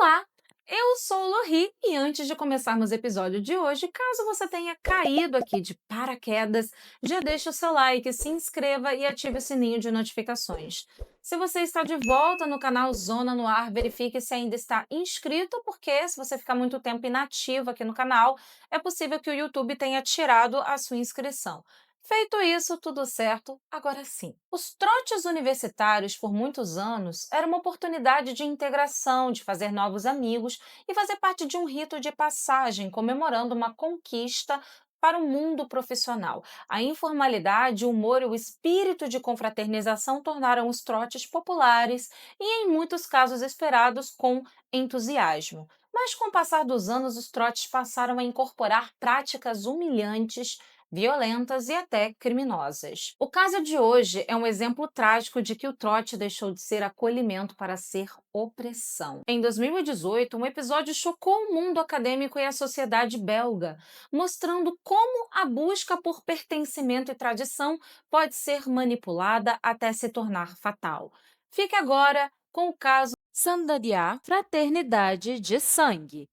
Olá, eu sou o Lohri e antes de começarmos o episódio de hoje, caso você tenha caído aqui de paraquedas, já deixa o seu like, se inscreva e ative o sininho de notificações. Se você está de volta no canal Zona no Ar, verifique se ainda está inscrito, porque se você ficar muito tempo inativo aqui no canal, é possível que o YouTube tenha tirado a sua inscrição. Feito isso, tudo certo, agora sim. Os trotes universitários, por muitos anos, era uma oportunidade de integração, de fazer novos amigos e fazer parte de um rito de passagem, comemorando uma conquista para o mundo profissional. A informalidade, o humor e o espírito de confraternização tornaram os trotes populares e, em muitos casos, esperados com entusiasmo. Mas, com o passar dos anos, os trotes passaram a incorporar práticas humilhantes, violentas e até criminosas. O caso de hoje é um exemplo trágico de que o trote deixou de ser acolhimento para ser opressão. Em 2018, um episódio chocou o mundo acadêmico e a sociedade belga, mostrando como a busca por pertencimento e tradição pode ser manipulada até se tornar fatal. Fique agora com o caso Sandadia, Fraternidade de Sangue.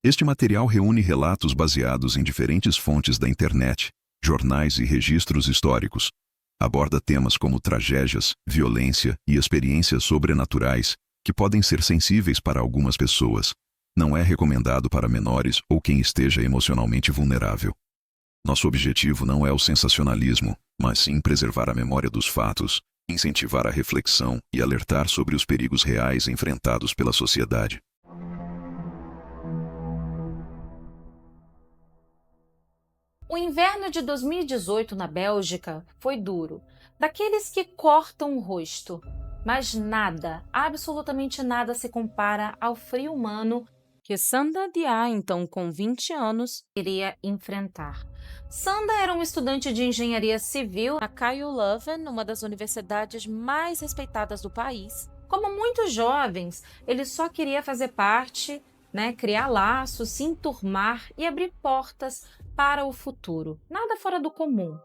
Este material reúne relatos baseados em diferentes fontes da internet, jornais e registros históricos. Aborda temas como tragédias, violência e experiências sobrenaturais, que podem ser sensíveis para algumas pessoas. Não é recomendado para menores ou quem esteja emocionalmente vulnerável. Nosso objetivo não é o sensacionalismo, mas sim preservar a memória dos fatos, incentivar a reflexão e alertar sobre os perigos reais enfrentados pela sociedade. O inverno de 2018 na Bélgica foi duro, daqueles que cortam o rosto. Mas nada, absolutamente nada se compara ao frio humano que Sanda Dia, então com 20 anos, iria enfrentar. Sanda era um estudante de engenharia civil na KU Leuven, uma das universidades mais respeitadas do país. Como muitos jovens, ele só queria fazer parte, criar laços, se enturmar e abrir portas para o futuro. Nada fora do comum.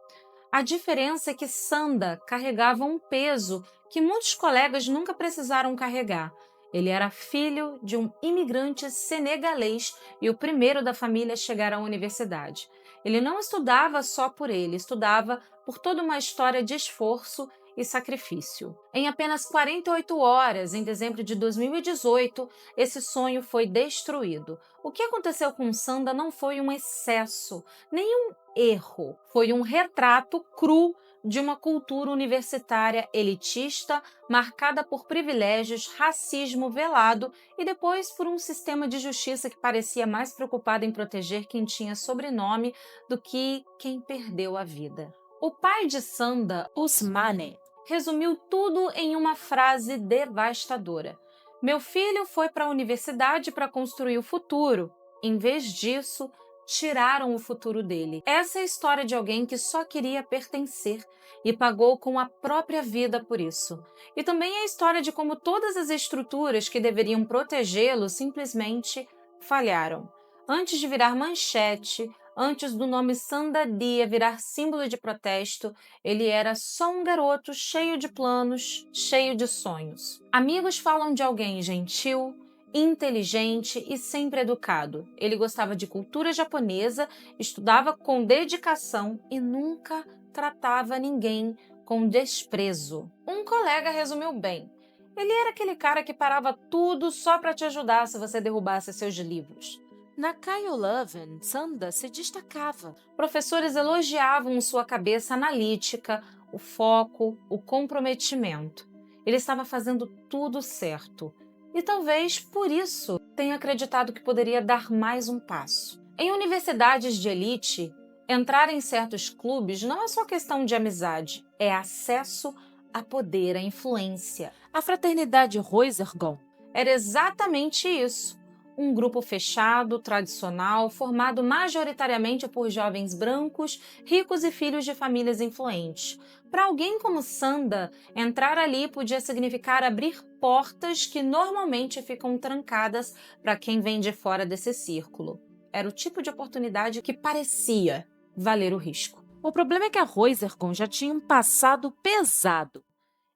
A diferença é que Sanda carregava um peso que muitos colegas nunca precisaram carregar. Ele era filho de um imigrante senegalês e o primeiro da família a chegar à universidade. Ele não estudava só por ele, estudava por toda uma história de esforço e sacrifício. Em apenas 48 horas, em dezembro de 2018, esse sonho foi destruído. O que aconteceu com Sanda não foi um excesso, nem um erro. Foi um retrato cru de uma cultura universitária elitista, marcada por privilégios, racismo velado e depois por um sistema de justiça que parecia mais preocupado em proteger quem tinha sobrenome do que quem perdeu a vida. O pai de Sanda, Ousmane, resumiu tudo em uma frase devastadora. Meu filho foi para a universidade para construir o futuro. Em vez disso, tiraram o futuro dele. Essa é a história de alguém que só queria pertencer e pagou com a própria vida por isso. E também é a história de como todas as estruturas que deveriam protegê-lo simplesmente falharam. Antes de virar manchete, antes do nome Sanda Dia virar símbolo de protesto, ele era só um garoto cheio de planos, cheio de sonhos. Amigos falam de alguém gentil, inteligente e sempre educado. Ele gostava de cultura japonesa, estudava com dedicação e nunca tratava ninguém com desprezo. Um colega resumiu bem. Ele era aquele cara que parava tudo só para te ajudar se você derrubasse seus livros. Na KU Leuven, Sanda se destacava. Professores elogiavam sua cabeça analítica, o foco, o comprometimento. Ele estava fazendo tudo certo. E talvez, por isso, tenha acreditado que poderia dar mais um passo. Em universidades de elite, entrar em certos clubes não é só questão de amizade, é acesso a poder, a influência. A fraternidade Reuzergon era exatamente isso. Um grupo fechado, tradicional, formado majoritariamente por jovens brancos, ricos e filhos de famílias influentes. Para alguém como Sanda, entrar ali podia significar abrir portas que normalmente ficam trancadas para quem vem de fora desse círculo. Era o tipo de oportunidade que parecia valer o risco. O problema é que a Roisergon já tinha um passado pesado.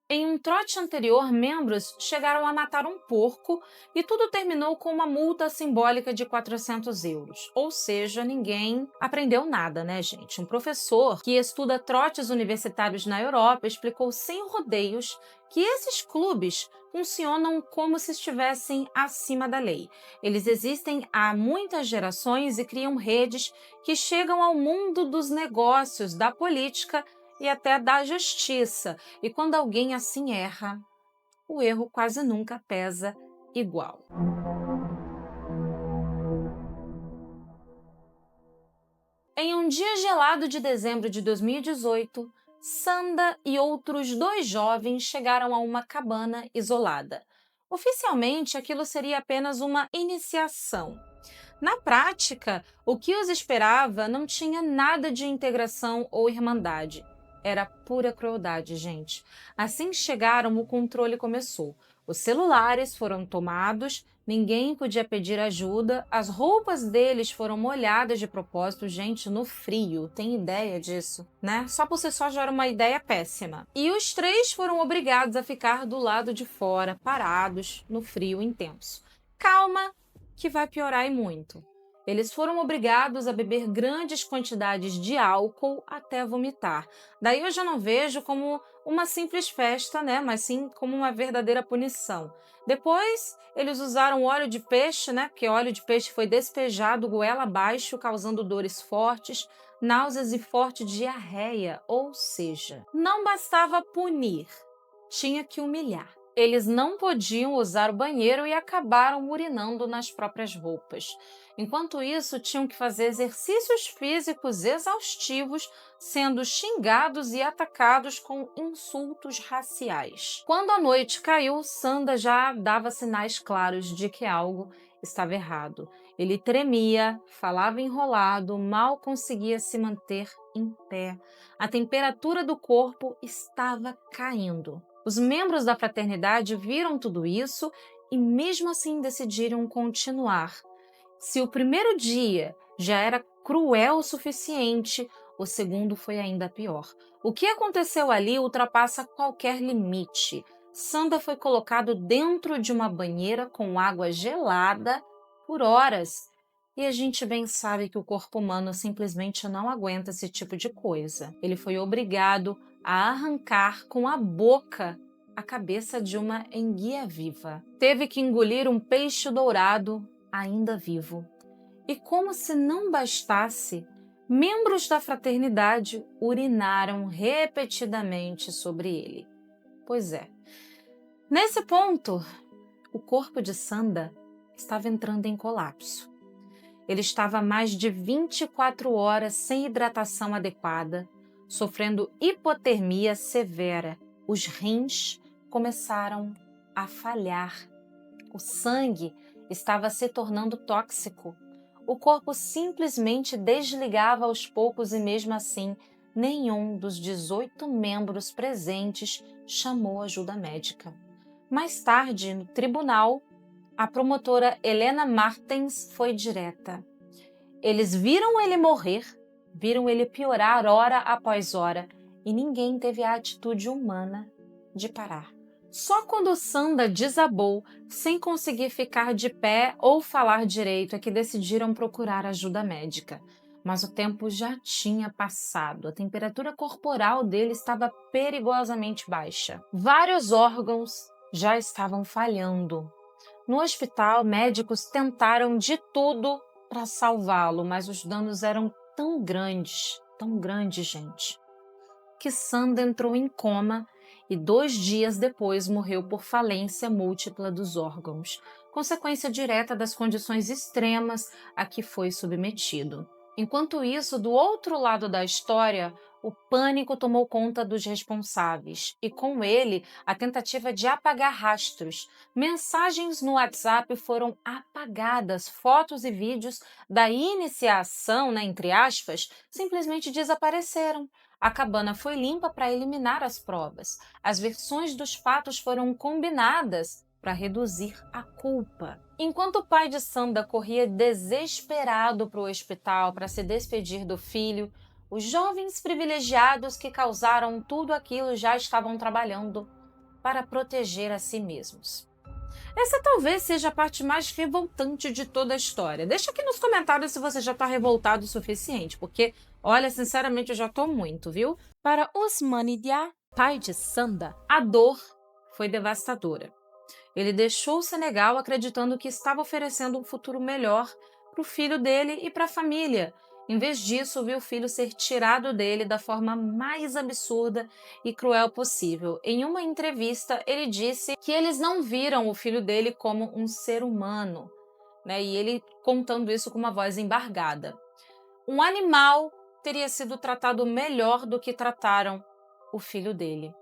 Em um trote anterior, membros chegaram a matar um porco e tudo terminou com uma multa simbólica de 400 euros. Ou seja, ninguém aprendeu nada, né, gente? Um professor que estuda trotes universitários na Europa explicou sem rodeios que esses clubes funcionam como se estivessem acima da lei. Eles existem há muitas gerações e criam redes que chegam ao mundo dos negócios, da política e até da justiça. E quando alguém assim erra, o erro quase nunca pesa igual. Em um dia gelado de dezembro de 2018, Sanda e outros 2 jovens chegaram a uma cabana isolada. Oficialmente, aquilo seria apenas uma iniciação. Na prática, o que os esperava não tinha nada de integração ou irmandade. Era pura crueldade, gente. Assim que chegaram, o controle começou. Os celulares foram tomados, ninguém podia pedir ajuda, as roupas deles foram molhadas de propósito, gente, no frio. Tem ideia disso, né? Só por si só já era uma ideia péssima. E os 3 foram obrigados a ficar do lado de fora, parados, no frio intenso. Calma, que vai piorar e muito. Eles foram obrigados a beber grandes quantidades de álcool até vomitar. Daí eu já não vejo como uma simples festa, né? Mas sim como uma verdadeira punição. Depois, eles usaram óleo de peixe, né? Porque óleo de peixe foi despejado goela abaixo, causando dores fortes, náuseas e forte diarreia. Ou seja, não bastava punir, tinha que humilhar. Eles não podiam usar o banheiro e acabaram urinando nas próprias roupas. Enquanto isso, tinham que fazer exercícios físicos exaustivos, sendo xingados e atacados com insultos raciais. Quando a noite caiu, Sanda já dava sinais claros de que algo estava errado. Ele tremia, falava enrolado, mal conseguia se manter em pé. A temperatura do corpo estava caindo. Os membros da fraternidade viram tudo isso e mesmo assim decidiram continuar. Se o primeiro dia já era cruel o suficiente, o segundo foi ainda pior. O que aconteceu ali ultrapassa qualquer limite. Sanda foi colocado dentro de uma banheira com água gelada por horas. E a gente bem sabe que o corpo humano simplesmente não aguenta esse tipo de coisa. Ele foi obrigado a arrancar com a boca a cabeça de uma enguia viva. Teve que engolir um peixe dourado ainda vivo. E como se não bastasse, membros da fraternidade urinaram repetidamente sobre ele. Pois é. Nesse ponto, o corpo de Sanda estava entrando em colapso. Ele estava há mais de 24 horas sem hidratação adequada, sofrendo hipotermia severa. Os rins começaram a falhar. O sangue estava se tornando tóxico. O corpo simplesmente desligava aos poucos e mesmo assim, nenhum dos 18 membros presentes chamou ajuda médica. Mais tarde, no tribunal, a promotora Helena Martens foi direta. Eles viram ele morrer, viram ele piorar hora após hora e ninguém teve a atitude humana de parar. Só quando Sanda desabou, sem conseguir ficar de pé ou falar direito, é que decidiram procurar ajuda médica. Mas o tempo já tinha passado, a temperatura corporal dele estava perigosamente baixa. Vários órgãos já estavam falhando. No hospital, médicos tentaram de tudo para salvá-lo, mas os danos eram tão grandes, gente, que Sanda entrou em coma e 2 dias depois morreu por falência múltipla dos órgãos, consequência direta das condições extremas a que foi submetido. Enquanto isso, do outro lado da história, o pânico tomou conta dos responsáveis e, com ele, a tentativa de apagar rastros. Mensagens no WhatsApp foram apagadas, fotos e vídeos da iniciação, né, entre aspas, simplesmente desapareceram. A cabana foi limpa para eliminar as provas. As versões dos fatos foram combinadas para reduzir a culpa. Enquanto o pai de Sanda corria desesperado para o hospital para se despedir do filho, os jovens privilegiados que causaram tudo aquilo já estavam trabalhando para proteger a si mesmos. Essa talvez seja a parte mais revoltante de toda a história. Deixa aqui nos comentários se você já está revoltado o suficiente, porque, olha, sinceramente, eu já estou muito, viu? Para Usmanidia, pai de Sanda, a dor foi devastadora. Ele deixou o Senegal acreditando que estava oferecendo um futuro melhor para o filho dele e para a família. Em vez disso, viu o filho ser tirado dele da forma mais absurda e cruel possível. Em uma entrevista, ele disse que eles não viram o filho dele como um ser humano, né? E ele contando isso com uma voz embargada. Um animal teria sido tratado melhor do que trataram o filho dele.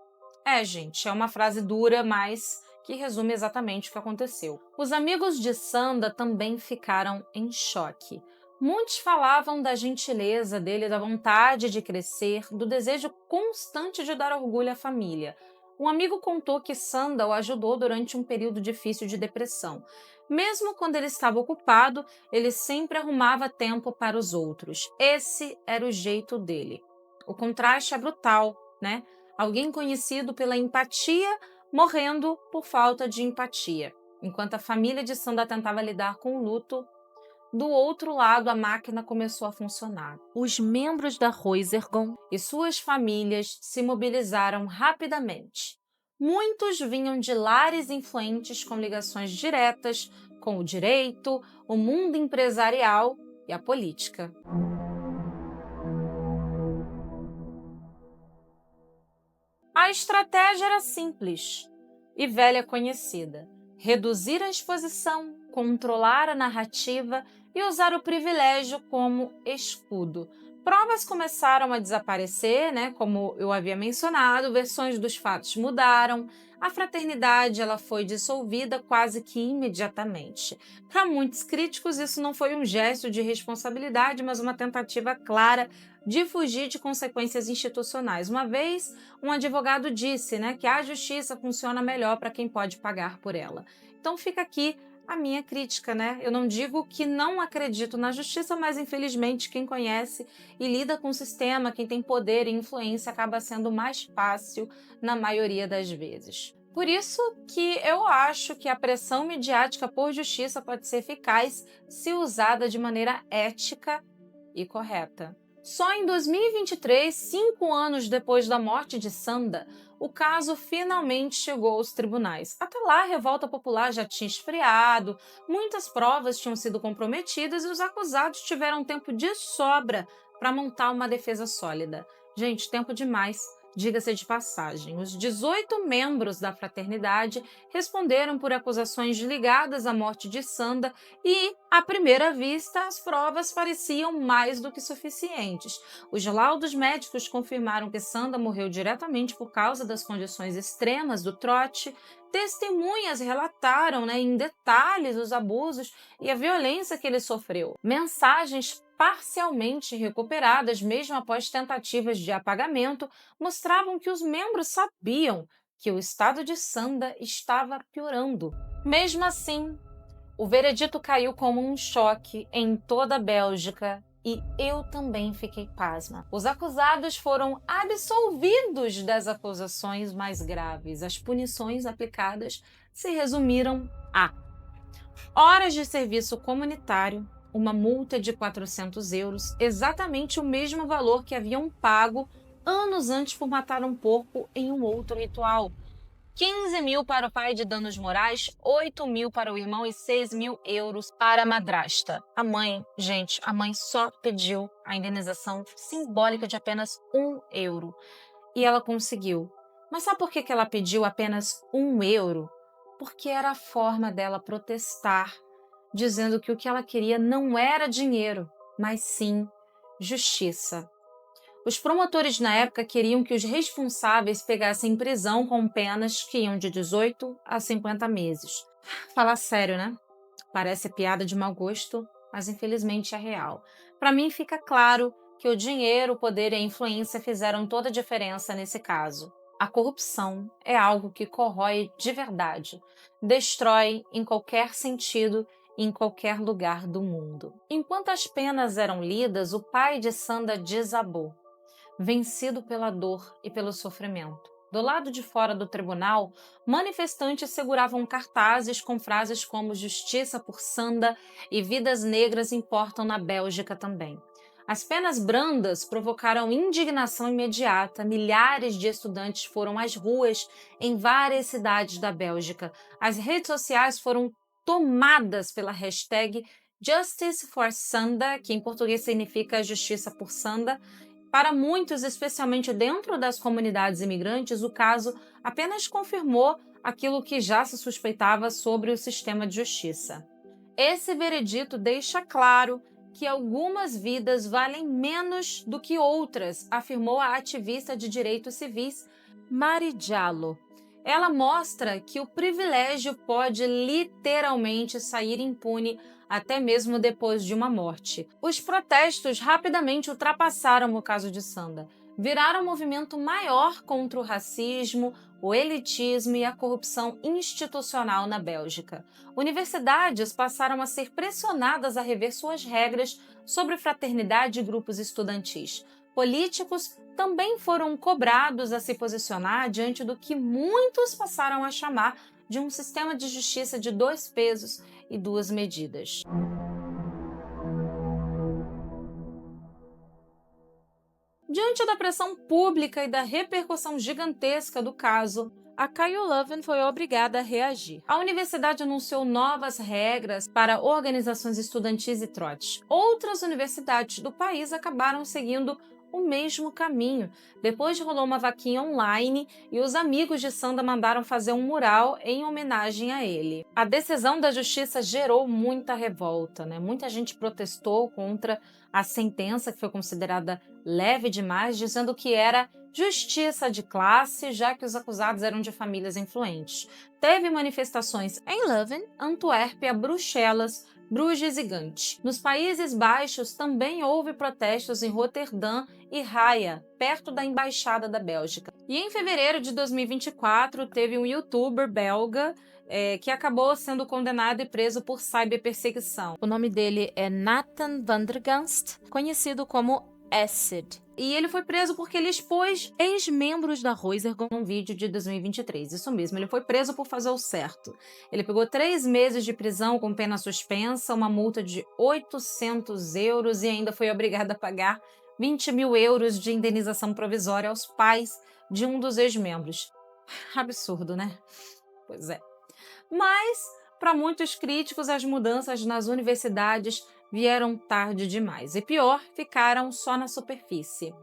Gente, é uma frase dura, mas que resume exatamente o que aconteceu. Os amigos de Sanda também ficaram em choque. Muitos falavam da gentileza dele, da vontade de crescer, do desejo constante de dar orgulho à família. Um amigo contou que Sanda o ajudou durante um período difícil de depressão. Mesmo quando ele estava ocupado, ele sempre arrumava tempo para os outros. Esse era o jeito dele. O contraste é brutal, né? Alguém conhecido pela empatia morrendo por falta de empatia. Enquanto a família de Sanda tentava lidar com o luto, do outro lado a máquina começou a funcionar. Os membros da Reuzergon e suas famílias se mobilizaram rapidamente. Muitos vinham de lares influentes com ligações diretas com o direito, o mundo empresarial e a política. A estratégia era simples e velha conhecida: reduzir a exposição, controlar a narrativa e usar o privilégio como escudo. Provas começaram a desaparecer, né? Como eu havia mencionado, versões dos fatos mudaram, a fraternidade ela foi dissolvida quase que imediatamente. Para muitos críticos, isso não foi um gesto de responsabilidade, mas uma tentativa clara de fugir de consequências institucionais. Uma vez, um advogado disse, né, que a justiça funciona melhor para quem pode pagar por ela. Então fica aqui a minha crítica, né? Eu não digo que não acredito na justiça, mas infelizmente quem conhece e lida com o sistema, quem tem poder e influência, acaba sendo mais fácil na maioria das vezes. Por isso que eu acho que a pressão midiática por justiça pode ser eficaz se usada de maneira ética e correta. Só em 2023, 5 anos depois da morte de Sanda, o caso finalmente chegou aos tribunais. Até lá, a revolta popular já tinha esfriado, muitas provas tinham sido comprometidas e os acusados tiveram tempo de sobra para montar uma defesa sólida. Gente, tempo demais. Diga-se de passagem, os 18 membros da fraternidade responderam por acusações ligadas à morte de Sanda e, à primeira vista, as provas pareciam mais do que suficientes. Os laudos médicos confirmaram que Sanda morreu diretamente por causa das condições extremas do trote. Testemunhas relataram, em detalhes os abusos e a violência que ele sofreu. Mensagens parcialmente recuperadas, mesmo após tentativas de apagamento, mostravam que os membros sabiam que o estado de Sanda estava piorando. Mesmo assim, o veredito caiu como um choque em toda a Bélgica e eu também fiquei pasma. Os acusados foram absolvidos das acusações mais graves. As punições aplicadas se resumiram a horas de serviço comunitário, uma multa de 400 euros, exatamente o mesmo valor que haviam pago anos antes por matar um porco em um outro ritual. 15 mil para o pai de danos morais, 8 mil para o irmão e 6 mil euros para a madrasta. A mãe só pediu a indenização simbólica de apenas 1 euro. E ela conseguiu. Mas sabe por que ela pediu apenas 1 euro? Porque era a forma dela protestar, dizendo que o que ela queria não era dinheiro, mas sim justiça. Os promotores na época queriam que os responsáveis pegassem prisão com penas que iam de 18 a 50 meses. Falar sério, né? Parece piada de mau gosto, mas infelizmente é real. Para mim fica claro que o dinheiro, o poder e a influência fizeram toda a diferença nesse caso. A corrupção é algo que corrói de verdade, destrói em qualquer sentido, em qualquer lugar do mundo. Enquanto as penas eram lidas, o pai de Sanda desabou, vencido pela dor e pelo sofrimento. Do lado de fora do tribunal, manifestantes seguravam cartazes com frases como "Justiça por Sanda" e "Vidas negras importam na Bélgica também". As penas brandas provocaram indignação imediata. Milhares de estudantes foram às ruas em várias cidades da Bélgica. As redes sociais foram tomadas pela hashtag Justice for Sanda, que em português significa Justiça por Sanda. Para muitos, especialmente dentro das comunidades imigrantes, o caso apenas confirmou aquilo que já se suspeitava sobre o sistema de justiça. Esse veredito deixa claro que algumas vidas valem menos do que outras, afirmou a ativista de direitos civis Mari Diallo. Ela mostra que o privilégio pode literalmente sair impune até mesmo depois de uma morte. Os protestos rapidamente ultrapassaram o caso de Sanda, viraram um movimento maior contra o racismo, o elitismo e a corrupção institucional na Bélgica. Universidades passaram a ser pressionadas a rever suas regras sobre fraternidade e grupos estudantis. Políticos também foram cobrados a se posicionar diante do que muitos passaram a chamar de um sistema de justiça de 2 pesos e 2 medidas. Diante da pressão pública e da repercussão gigantesca do caso, a KU Leuven foi obrigada a reagir. A universidade anunciou novas regras para organizações estudantis e trotes. Outras universidades do país acabaram seguindo o mesmo caminho. Depois rolou uma vaquinha online e os amigos de Sanda mandaram fazer um mural em homenagem a ele. A decisão da justiça gerou muita revolta, né? Muita gente protestou contra a sentença, que foi considerada leve demais, dizendo que era justiça de classe, já que os acusados eram de famílias influentes. Teve manifestações em Leuven, Antuérpia, Bruxelas, Bruges e Gant. Nos Países Baixos também houve protestos em Roterdã e Haia, perto da Embaixada da Bélgica. E em fevereiro de 2024, teve um youtuber belga que acabou sendo condenado e preso por cyberperseguição. O nome dele é Nathan van der Ganst, conhecido como Acid. E ele foi preso porque ele expôs ex-membros da Reuzergon num vídeo de 2023. Isso mesmo, ele foi preso por fazer o certo. Ele pegou 3 meses de prisão com pena suspensa, uma multa de 800 euros e ainda foi obrigado a pagar 20 mil euros de indenização provisória aos pais de um dos ex-membros. Absurdo, né? Pois é. Mas, para muitos críticos, as mudanças nas universidades vieram tarde demais. E pior, ficaram só na superfície.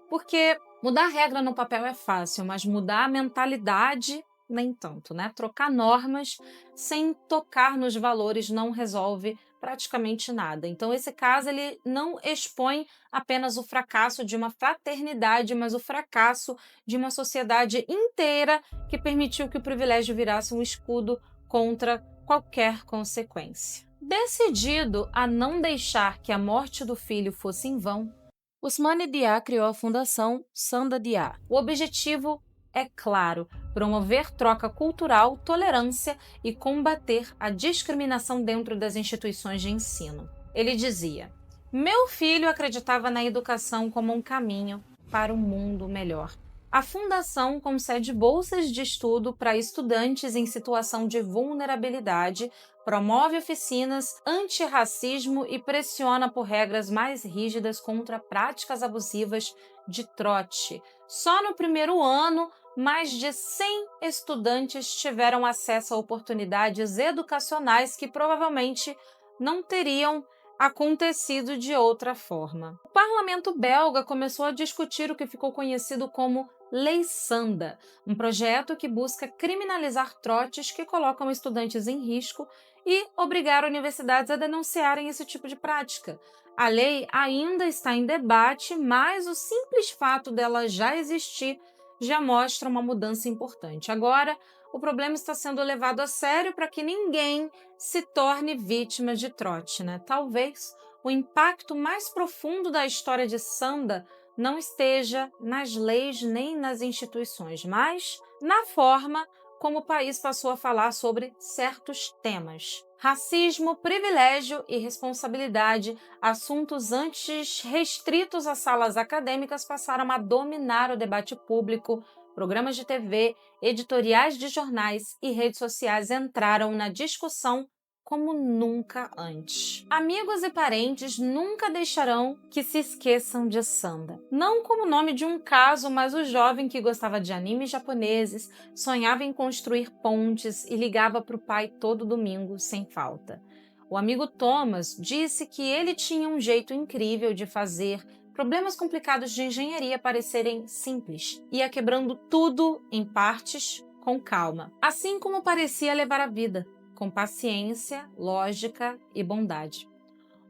Porque mudar regra no papel é fácil, mas mudar a mentalidade nem tanto, né? Trocar normas sem tocar nos valores não resolve praticamente nada. Então, esse caso ele não expõe apenas o fracasso de uma fraternidade, mas o fracasso de uma sociedade inteira que permitiu que o privilégio virasse um escudo contra qualquer consequência. Decidido a não deixar que a morte do filho fosse em vão, Ousmane Dia criou a Fundação Sanda Dia. O objetivo é claro: promover troca cultural, tolerância e combater a discriminação dentro das instituições de ensino. Ele dizia: "Meu filho acreditava na educação como um caminho para um mundo melhor." A fundação concede bolsas de estudo para estudantes em situação de vulnerabilidade, promove oficinas antirracismo e pressiona por regras mais rígidas contra práticas abusivas de trote. Só no primeiro ano, mais de 100 estudantes tiveram acesso a oportunidades educacionais que provavelmente não teriam acontecido de outra forma. O parlamento belga começou a discutir o que ficou conhecido como Lei Sanda, um projeto que busca criminalizar trotes que colocam estudantes em risco e obrigar universidades a denunciarem esse tipo de prática. A lei ainda está em debate, mas o simples fato dela já existir já mostra uma mudança importante. Agora, o problema está sendo levado a sério para que ninguém se torne vítima de trote, né? Talvez o impacto mais profundo da história de Sanda não esteja nas leis nem nas instituições, mas na forma como o país passou a falar sobre certos temas. Racismo, privilégio e responsabilidade, assuntos antes restritos a salas acadêmicas, passaram a dominar o debate público. Programas de TV, editoriais de jornais e redes sociais entraram na discussão como nunca antes. Amigos e parentes nunca deixarão que se esqueçam de Sanda. Não como o nome de um caso, mas o jovem que gostava de animes japoneses, sonhava em construir pontes e ligava para o pai todo domingo, sem falta. O amigo Thomas disse que ele tinha um jeito incrível de fazer problemas complicados de engenharia parecerem simples, ia quebrando tudo em partes com calma, assim como parecia levar a vida, com paciência, lógica e bondade.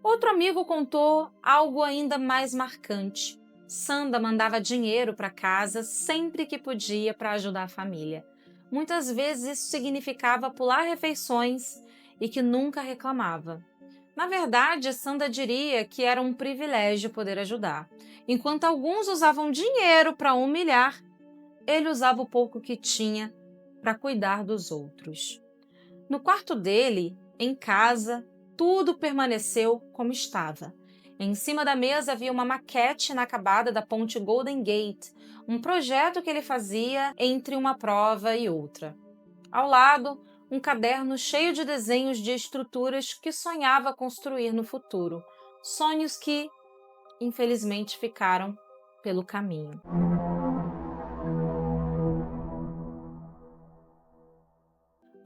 Outro amigo contou algo ainda mais marcante. Sanda mandava dinheiro para casa sempre que podia para ajudar a família. Muitas vezes isso significava pular refeições e que nunca reclamava. Na verdade, Sanda diria que era um privilégio poder ajudar. Enquanto alguns usavam dinheiro para humilhar, ele usava o pouco que tinha para cuidar dos outros. No quarto dele, em casa, tudo permaneceu como estava. Em cima da mesa havia uma maquete inacabada da ponte Golden Gate, um projeto que ele fazia entre uma prova e outra. Ao lado, um caderno cheio de desenhos de estruturas que sonhava construir no futuro, sonhos que, infelizmente, ficaram pelo caminho.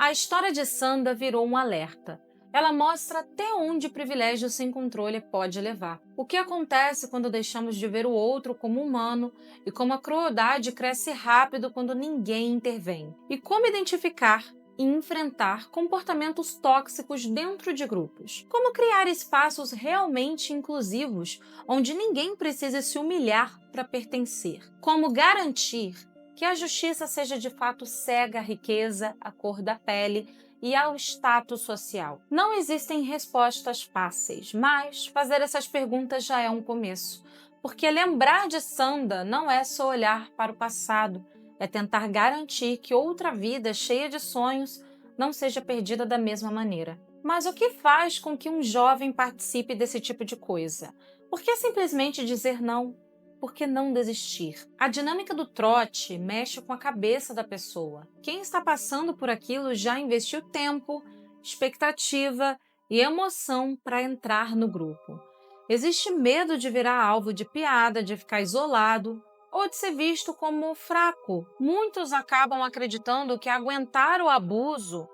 A história de Sanda virou um alerta. Ela mostra até onde o privilégio sem controle pode levar. O que acontece quando deixamos de ver o outro como humano e como a crueldade cresce rápido quando ninguém intervém. E como identificar e enfrentar comportamentos tóxicos dentro de grupos. Como criar espaços realmente inclusivos, onde ninguém precisa se humilhar para pertencer. Como garantir que a justiça seja de fato cega à riqueza, à cor da pele e ao status social. Não existem respostas fáceis, mas fazer essas perguntas já é um começo. Porque lembrar de Sanda não é só olhar para o passado, é tentar garantir que outra vida cheia de sonhos não seja perdida da mesma maneira. Mas o que faz com que um jovem participe desse tipo de coisa? Por que simplesmente dizer não? Por que não desistir? A dinâmica do trote mexe com a cabeça da pessoa. Quem está passando por aquilo já investiu tempo, expectativa e emoção para entrar no grupo. Existe medo de virar alvo de piada, de ficar isolado ou de ser visto como fraco. Muitos acabam acreditando que aguentar o abuso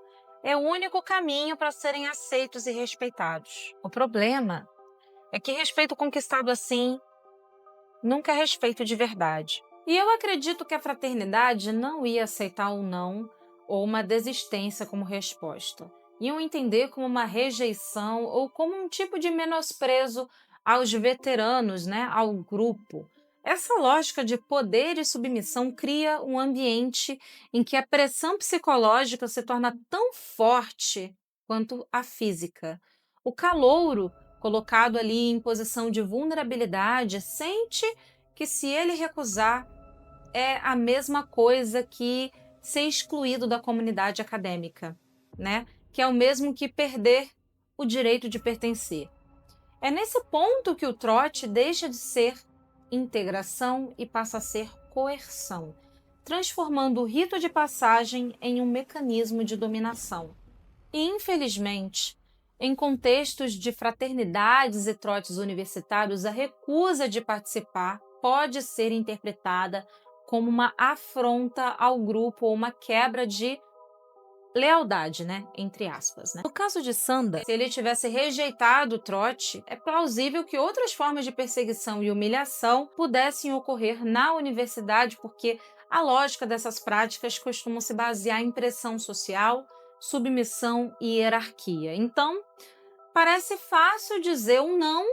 é o único caminho para serem aceitos e respeitados. O problema é que respeito conquistado assim nunca é respeito de verdade. E eu acredito que a fraternidade não ia aceitar um não ou uma desistência como resposta. Iam entender como uma rejeição ou como um tipo de menosprezo aos veteranos, ao grupo. Essa lógica de poder e submissão cria um ambiente em que a pressão psicológica se torna tão forte quanto a física. O calouro, colocado ali em posição de vulnerabilidade, sente que se ele recusar é a mesma coisa que ser excluído da comunidade acadêmica, que é o mesmo que perder o direito de pertencer. É nesse ponto que o trote deixa de ser integração e passa a ser coerção, transformando o rito de passagem em um mecanismo de dominação. E, infelizmente, em contextos de fraternidades e trotes universitários, a recusa de participar pode ser interpretada como uma afronta ao grupo ou uma quebra de lealdade, entre aspas. No caso de Sanda, se ele tivesse rejeitado o trote, é plausível que outras formas de perseguição e humilhação pudessem ocorrer na universidade, porque a lógica dessas práticas costuma se basear em pressão social, submissão e hierarquia. Então, parece fácil dizer um não,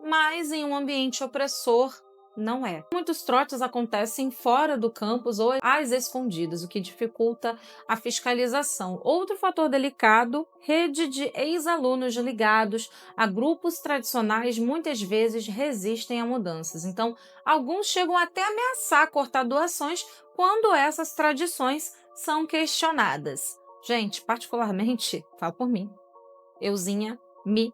mas em um ambiente opressor, Não é. Muitos trotes acontecem fora do campus ou às escondidas, o que dificulta a fiscalização. Outro fator delicado, rede de ex-alunos ligados a grupos tradicionais muitas vezes resistem a mudanças. Então, alguns chegam até a ameaçar cortar doações quando essas tradições são questionadas. Gente, particularmente, falo por mim, euzinha, me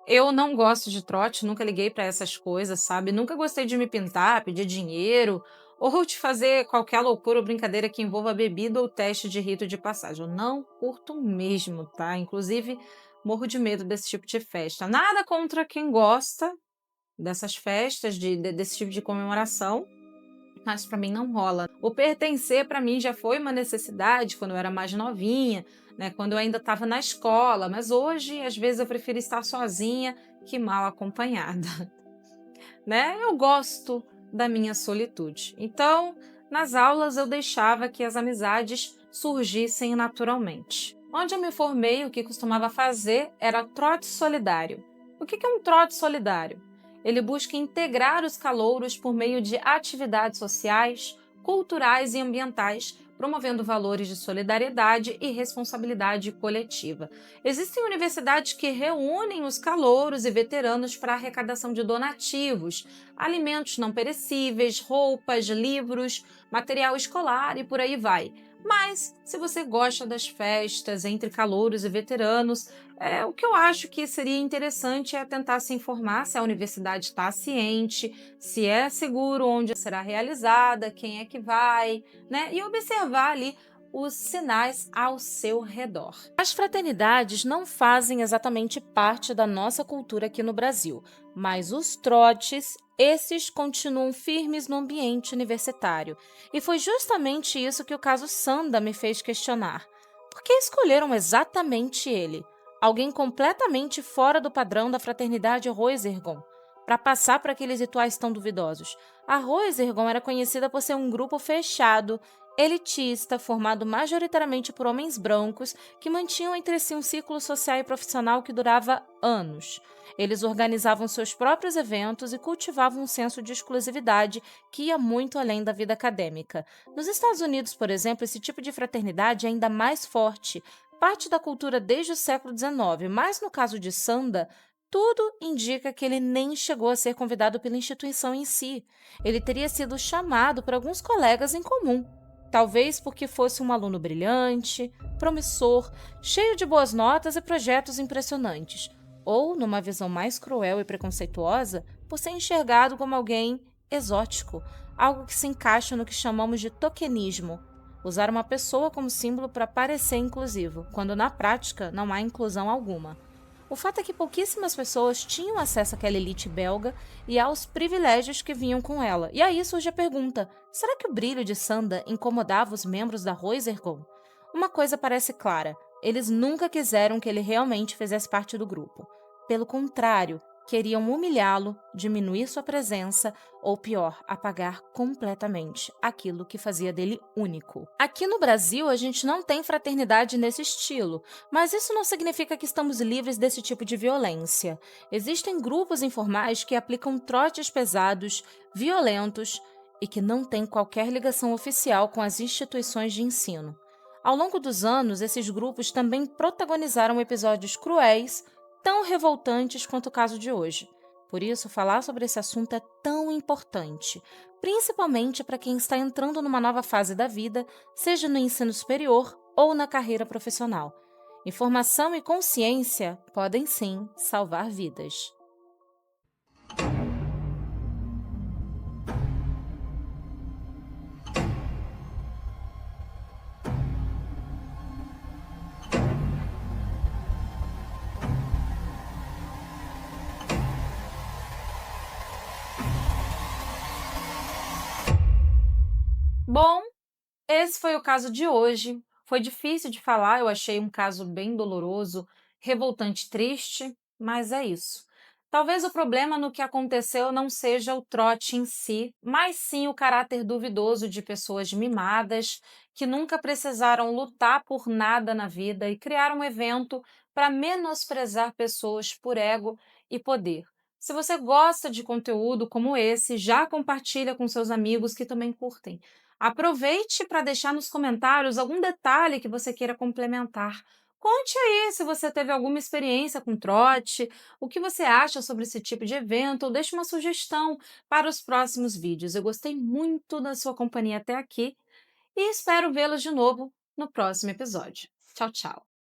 eu não gosto de trote, nunca liguei para essas coisas, sabe? Nunca gostei de me pintar, pedir dinheiro ou de fazer qualquer loucura ou brincadeira que envolva bebida ou teste de rito de passagem. Eu não curto mesmo, tá? Inclusive, morro de medo desse tipo de festa. Nada contra quem gosta dessas festas, desse tipo de comemoração, mas para mim não rola. O pertencer para mim já foi uma necessidade quando eu era mais novinha, né, quando eu ainda estava na escola, mas hoje às vezes eu prefiro estar sozinha que mal acompanhada, né? Eu gosto da minha solitude. Então, nas aulas eu deixava que as amizades surgissem naturalmente. Onde eu me formei, o que costumava fazer era trote solidário. O que é um trote solidário? Ele busca integrar os calouros por meio de atividades sociais, culturais e ambientais, promovendo valores de solidariedade e responsabilidade coletiva. Existem universidades que reúnem os calouros e veteranos para arrecadação de donativos, alimentos não perecíveis, roupas, livros, material escolar e por aí vai. Mas, se você gosta das festas entre calouros e veteranos, o que eu acho que seria interessante é tentar se informar se a universidade está ciente, se é seguro onde será realizada, quem é que vai, né? E observar ali os sinais ao seu redor. As fraternidades não fazem exatamente parte da nossa cultura aqui no Brasil, mas os trotes, esses continuam firmes no ambiente universitário. E foi justamente isso que o caso Sanda me fez questionar. Por que escolheram exatamente ele, alguém completamente fora do padrão da fraternidade Roisergon, para passar por aqueles rituais tão duvidosos? A Roisergon era conhecida por ser um grupo fechado, elitista, formado majoritariamente por homens brancos que mantinham entre si um ciclo social e profissional que durava anos. Eles organizavam seus próprios eventos e cultivavam um senso de exclusividade que ia muito além da vida acadêmica. Nos Estados Unidos, por exemplo, esse tipo de fraternidade é ainda mais forte, parte da cultura desde o século XIX, mas no caso de Sanda, tudo indica que ele nem chegou a ser convidado pela instituição em si. Ele teria sido chamado por alguns colegas em comum. Talvez porque fosse um aluno brilhante, promissor, cheio de boas notas e projetos impressionantes. Ou, numa visão mais cruel e preconceituosa, por ser enxergado como alguém exótico, algo que se encaixa no que chamamos de tokenismo, usar uma pessoa como símbolo para parecer inclusivo, quando na prática não há inclusão alguma. O fato é que pouquíssimas pessoas tinham acesso àquela elite belga e aos privilégios que vinham com ela. E aí surge a pergunta, será que o brilho de Sanda incomodava os membros da Roisergon? Uma coisa parece clara, eles nunca quiseram que ele realmente fizesse parte do grupo. Pelo contrário, queriam humilhá-lo, diminuir sua presença ou, pior, apagar completamente aquilo que fazia dele único. Aqui no Brasil, a gente não tem fraternidade nesse estilo, mas isso não significa que estamos livres desse tipo de violência. Existem grupos informais que aplicam trotes pesados, violentos e que não têm qualquer ligação oficial com as instituições de ensino. Ao longo dos anos, esses grupos também protagonizaram episódios cruéis, tão revoltantes quanto o caso de hoje. Por isso, falar sobre esse assunto é tão importante, principalmente para quem está entrando numa nova fase da vida, seja no ensino superior ou na carreira profissional. Informação e consciência podem sim salvar vidas. Bom, esse foi o caso de hoje. Foi difícil de falar, eu achei um caso bem doloroso, revoltante, triste, mas é isso. Talvez o problema no que aconteceu não seja o trote em si, mas sim o caráter duvidoso de pessoas mimadas que nunca precisaram lutar por nada na vida e criaram um evento para menosprezar pessoas por ego e poder. Se você gosta de conteúdo como esse, já compartilha com seus amigos que também curtem. Aproveite para deixar nos comentários algum detalhe que você queira complementar. Conte aí se você teve alguma experiência com trote, o que você acha sobre esse tipo de evento, ou deixe uma sugestão para os próximos vídeos. Eu gostei muito da sua companhia até aqui e espero vê-los de novo no próximo episódio. Tchau, tchau.